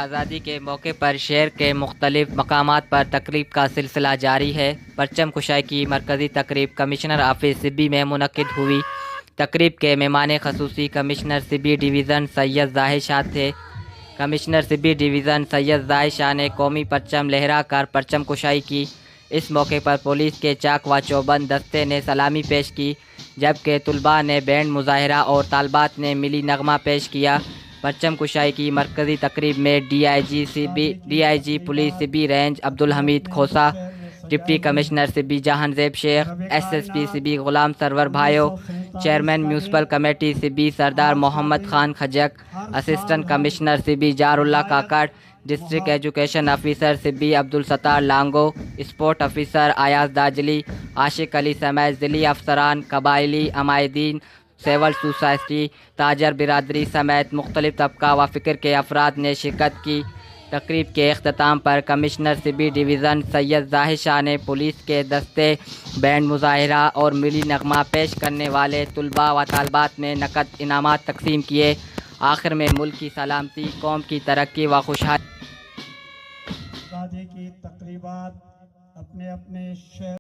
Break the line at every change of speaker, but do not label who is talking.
आज़ादी के मौके पर शहर के मुख्तलिफ मकामात पर तकरीब का सिलसिला जारी है। परचम कुशाई की मरकज़ी तकरीब कमिश्नर ऑफिस सिब्बी में मुनक्किद हुई। तकरीब के मेहमान खसूसी कमिश्नर सिब्बी डिवीज़न सैयद ज़ाहिर शाह थे। कमिश्नर सिब्बी डिवीज़न सैयद ज़ाहिर शाह ने कौमी परचम लहरा कर परचम कुशाई की। इस मौके पर पुलिस के चाक व चौबंद दस्ते ने सलामी पेश की, जबकि तुलबा ने बैंड मुजाहिरा और तालबात ने मिली नगमा पेश किया। परचम कुशाई की मरकज़ी तकरीब में DIG police Sibi range Abdul Hameed Khosa, deputy commissioner Sibi Jahanzeb Sheikh, SSP Sibi Ghulam Sarwar Bhayo, chairman municipal committee Sibi Sardar Mohammad Khan Khajak, assistant commissioner Sibi Jarullah Kakar, district education officer Sibi Abdul Sattar Lango, sport officer Ayaz Dajli, Ashiq Ali समेत ज़िली अफसरान, कबायली अमायदीन, सिविल सोसाइटी, ताजर बिरादरी समेत मुख्तलिफ तबका व फ़िक्र के अफराद ने शिरकत की। तकरीब के अख्ताम पर कमिश्नर सिब्बी डिवीज़न सैयद ज़ाहिर शाह ने पुलिस के दस्ते, बैंड मुजाहिरा और मिली नगमा पेश करने वाले तुलबा व तालबात में नकद इनामात तकसीम किए। आखिर में मुल्क की सलामती, कौम की तरक्की व खुशहाली
शादी की तकरीबात अपने अपने शहर